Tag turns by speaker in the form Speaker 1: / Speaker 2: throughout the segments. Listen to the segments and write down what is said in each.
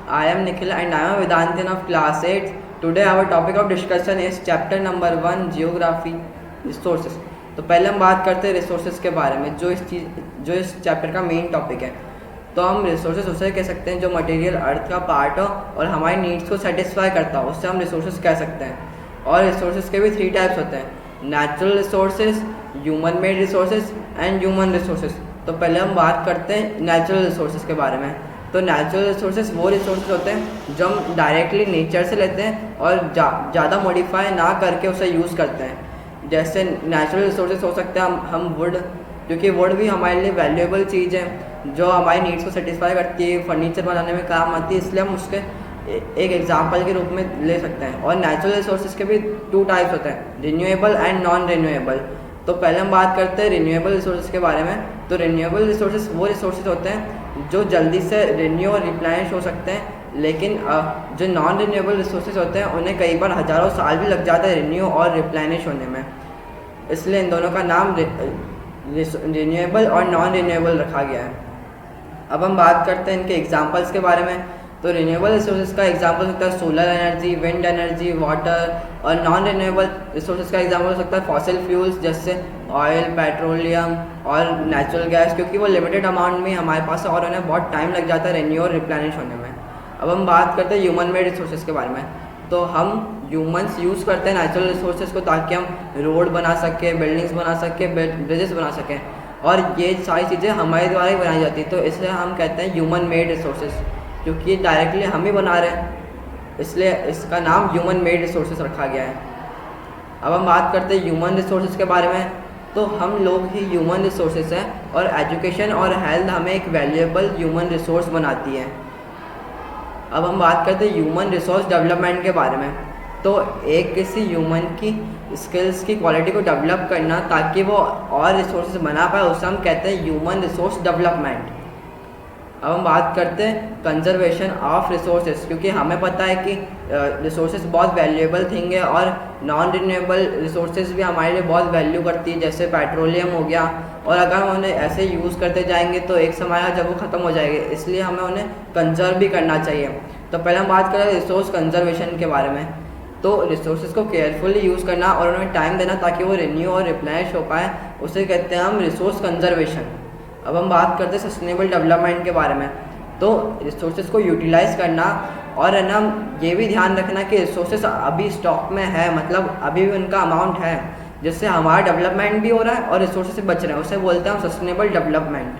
Speaker 1: I am Nikhil and I am Vedantin of class 8. Today our topic of discussion is chapter number 1 Geography Resources. तो पहले हम बात करते हैं resources के बारे में जो इस चैप्टर का मेन टॉपिक है। तो हम रिसोर्सेज उसे कह सकते हैं जो मटेरियल अर्थ का पार्ट हो और हमारी नीड्स को सेटिस्फाई करता हो, उससे हम रिसोर्सेज कह सकते हैं। और रिसोर्सेज के भी 3 टाइप्स होते हैं, natural resources, human made resources and human resources. तो पहले हम बात करते हैं नेचुरल रिसोर्सेज के बारे में। तो नेचुरल रिसोर्सेज वो रिसोर्सेज होते हैं जो हम डायरेक्टली नेचर से लेते हैं और ज़्यादा मॉडिफाई ना करके उसे यूज़ करते हैं। जैसे नेचुरल रिसोर्सेज हो सकते हैं हम वुड, क्योंकि वुड भी हमारे लिए वैल्यूएबल चीज़ है जो हमारी नीड्स को सेटिस्फाई करती है, फर्नीचर बनाने में काम आती है, इसलिए हम उसके एक एग्जाम्पल के रूप में ले सकते हैं। और नेचुरल रिसोर्सेज के भी 2 टाइप्स होते हैं, रिन्यूएबल एंड नॉन रिन्यूएबल। तो पहले हम बात करते हैं रिन्यूएबल रिसोर्सेज के बारे में। तो रिन्यूएबल रिसोर्सेज वो रिसोर्सेज होते हैं जो जल्दी से रिन्यू और रिप्लेनिश हो सकते हैं, लेकिन जो नॉन रिन्यूएबल रिसोर्सेज होते हैं उन्हें कई बार हज़ारों साल भी लग जाता है रिन्यू और रिप्लेनिश होने में। इसलिए इन दोनों का नाम रिन्यूएबल और नॉन रिन्यूएबल रखा गया है। अब हम बात करते हैं इनके एग्जांपल्स के बारे में। तो रिन्यूएबल रिसोर्सेज का एग्जांपल हो सकता है solar energy, wind energy, water. और नॉन रिन्यूएबल रिसोर्सेज का एग्जांपल हो सकता है फॉसिल फ्यूल्स जैसे ऑयल, पेट्रोलियम और नेचुरल गैस, क्योंकि वो लिमिटेड अमाउंट में हमारे पास और उन्हें बहुत टाइम लग जाता है रिन्यू और रिप्लेनिश होने में। अब हम बात करते हैं ह्यूमन मेड रिसोर्सेज के बारे में। तो हम ह्यूमंस यूज़ करते हैं नेचुरल रिसोर्सेज को ताकि हम रोड बना सकें, बिल्डिंग्स बना सकें, ब्रिजेस बना सकें, और ये सारी चीज़ें हमारे द्वारा ही बनाई जाती है। तो इसलिए हम कहते हैं ह्यूमन मेड रिसोर्सेज, क्योंकि डायरेक्टली हम ही बना रहे हैं, इसलिए इसका नाम ह्यूमन मेड रिसोर्सेज रखा गया है। अब हम बात करते हैं ह्यूमन रिसोर्सेज के बारे में। तो हम लोग ही ह्यूमन रिसोर्सेज हैं और एजुकेशन और हेल्थ हमें एक वैल्यूएबल ह्यूमन रिसोर्स बनाती है। अब हम बात करते हैं ह्यूमन रिसोर्स डेवलपमेंट के बारे में। तो एक किसी ह्यूमन की स्किल्स की क्वालिटी को डेवलप करना ताकि वो और रिसोर्सेज बना पाए, उसे हम कहते हैं ह्यूमन रिसोर्स डेवलपमेंट। अब हम बात करते हैं कंजर्वेशन ऑफ रिसोर्सेज, क्योंकि हमें पता है कि रिसोर्सेज बहुत वैल्यूएबल थिंग है और नॉन रिन्यूएबल रिसोर्सेज भी हमारे लिए बहुत वैल्यू करती है, जैसे पेट्रोलियम हो गया। और अगर हम उन्हें ऐसे यूज़ करते जाएंगे तो एक समय जब वो ख़त्म हो जाएंगे, इसलिए हमें उन्हें कंजर्व भी करना चाहिए। तो पहले हम बात करें रिसोर्स कंजर्वेशन के बारे में। तो रिसोर्सेज को केयरफुली यूज़ करना और उन्हें टाइम देना ताकि वो रिन्यू और रिप्लेनिश हो पाए, उसे कहते हैं हम रिसोर्स कंजर्वेशन। अब हम बात करते हैं सस्टेनेबल डेवलपमेंट के बारे में। तो रिसोर्सेज को यूटिलाइज़ करना और है ना ये भी ध्यान रखना कि रिसोर्सेज अभी स्टॉक में है, मतलब अभी भी उनका अमाउंट है, जिससे हमारा डेवलपमेंट भी हो रहा है और रिसोर्सेज से बच रहे हैं, उसे बोलते हैं हम sustainable development.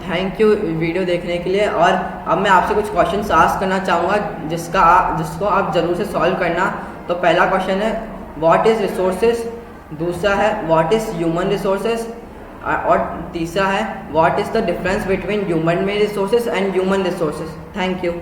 Speaker 1: Thank you video देखने के लिए। और अब मैं आपसे कुछ क्वेश्चंस आस्क करना चाहूँगा जिसको आप ज़रूर से सॉल्व करना। तो पहला क्वेश्चन है व्हाट इज़ रिसोर्सेज, दूसरा है व्हाट इज़ ह्यूमन रिसोर्सेज, और तीसरा है what is the difference between human made resources and human resources. Thank you.